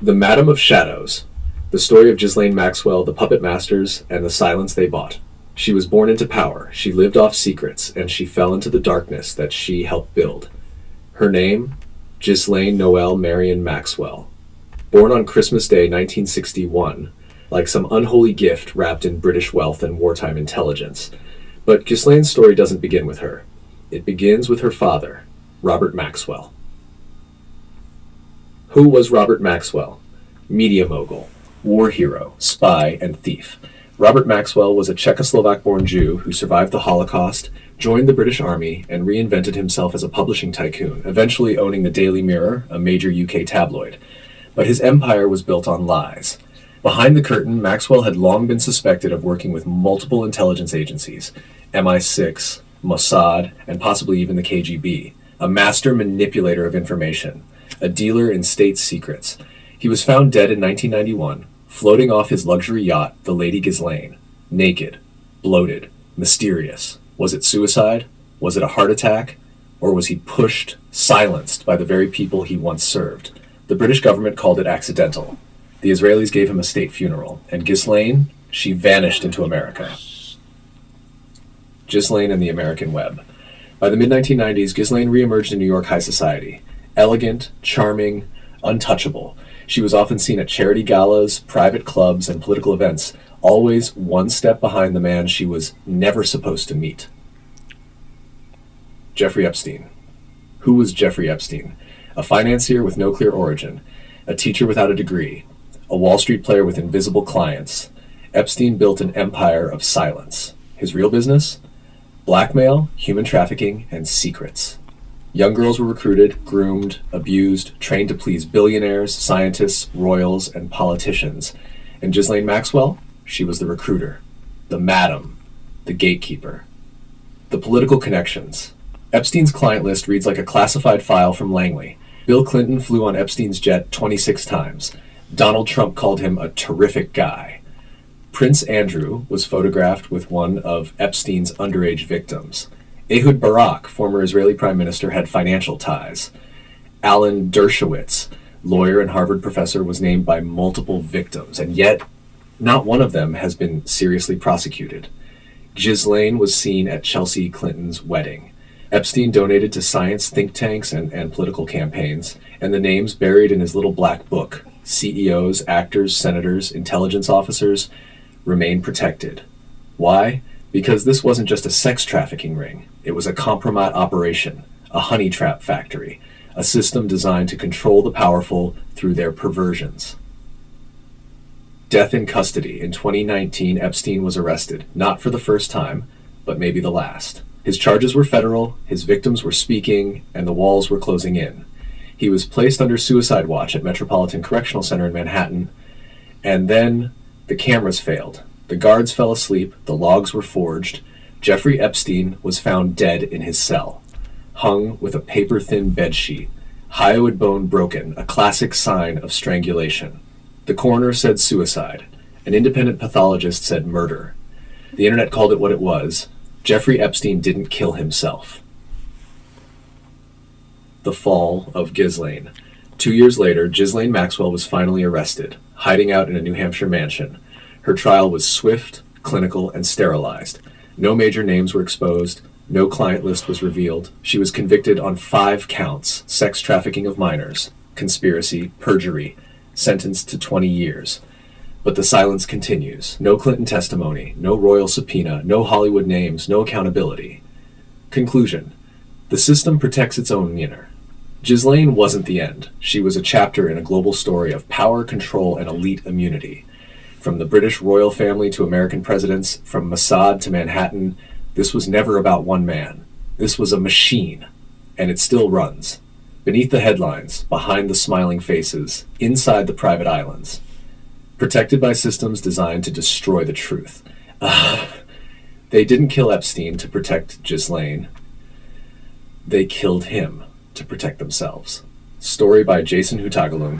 The Madam of Shadows, the story of Ghislaine Maxwell, the puppet masters, and the silence they bought. She was born into power, she lived off secrets, and she fell into the darkness that she helped build. Her name? Ghislaine Noel Marion Maxwell. Born on Christmas Day 1961, like some unholy gift wrapped in British wealth and wartime intelligence. But Ghislaine's story doesn't begin with her. It begins with her father, Robert Maxwell. Who was Robert Maxwell? Media mogul, war hero, spy, and thief. Robert Maxwell was a Czechoslovak-born Jew who survived the Holocaust, joined the British Army, and reinvented himself as a publishing tycoon, eventually owning the Daily Mirror, a major UK tabloid. But his empire was built on lies. Behind the curtain, Maxwell had long been suspected of working with multiple intelligence agencies, MI6, Mossad, and possibly even the KGB, a master manipulator of information, a dealer in state secrets. He was found dead in 1991, floating off his luxury yacht, the Lady Ghislaine, naked, bloated, mysterious. Was it suicide? Was it a heart attack? Or was he pushed, silenced by the very people he once served? The British government called it accidental. The Israelis gave him a state funeral, and Ghislaine, she vanished into America. Ghislaine and the American Web. By the mid-1990s, Ghislaine reemerged in New York high society. Elegant, charming, untouchable. She was often seen at charity galas, private clubs, and political events, always one step behind the man she was never supposed to meet. Jeffrey Epstein. Who was Jeffrey Epstein? A financier with no clear origin, a teacher without a degree, a Wall Street player with invisible clients. Epstein built an empire of silence. His real business? Blackmail, human trafficking, and secrets. Young girls were recruited, groomed, abused, trained to please billionaires, scientists, royals, and politicians. And Ghislaine Maxwell? She was the recruiter, the madam, the gatekeeper. The political connections. Epstein's client list reads like a classified file from Langley. Bill Clinton flew on Epstein's jet 26 times. Donald Trump called him a terrific guy. Prince Andrew was photographed with one of Epstein's underage victims. Ehud Barak, former Israeli prime minister, had financial ties. Alan Dershowitz, lawyer and Harvard professor, was named by multiple victims, and yet not one of them has been seriously prosecuted. Ghislaine was seen at Chelsea Clinton's wedding. Epstein donated to science think tanks and political campaigns, and the names buried in his little black book, CEOs, actors, senators, intelligence officers, remain protected. Why? Because this wasn't just a sex trafficking ring. It was a compromat operation, a honey trap factory, a system designed to control the powerful through their perversions. Death in custody. In 2019, Epstein was arrested, not for the first time, but maybe the last. His charges were federal, his victims were speaking, and the walls were closing in. He was placed under suicide watch at Metropolitan Correctional Center in Manhattan, and then the cameras failed. The guards fell asleep, the logs were forged. Jeffrey Epstein was found dead in his cell, hung with a paper-thin bedsheet, hyoid bone broken, a classic sign of strangulation. The coroner said suicide. An independent pathologist said murder. The internet called it what it was. Jeffrey Epstein didn't kill himself. The fall of Ghislaine. 2 years later, Ghislaine Maxwell was finally arrested, hiding out in a New Hampshire mansion. Her trial was swift, clinical, and sterilized. No major names were exposed. No client list was revealed. She was convicted on 5 counts: sex trafficking of minors, conspiracy, perjury, sentenced to 20 years. But the silence continues. No Clinton testimony, no royal subpoena, no Hollywood names, no accountability. Conclusion. The system protects its own winner. Ghislaine wasn't the end. She was a chapter in a global story of power, control, and elite immunity. From the British royal family to American presidents, from Mossad to Manhattan, this was never about one man. This was a machine, and it still runs. Beneath the headlines, behind the smiling faces, inside the private islands. Protected by systems designed to destroy the truth. They didn't kill Epstein to protect Ghislaine. They killed him to protect themselves. Story by Jason Hutagalung.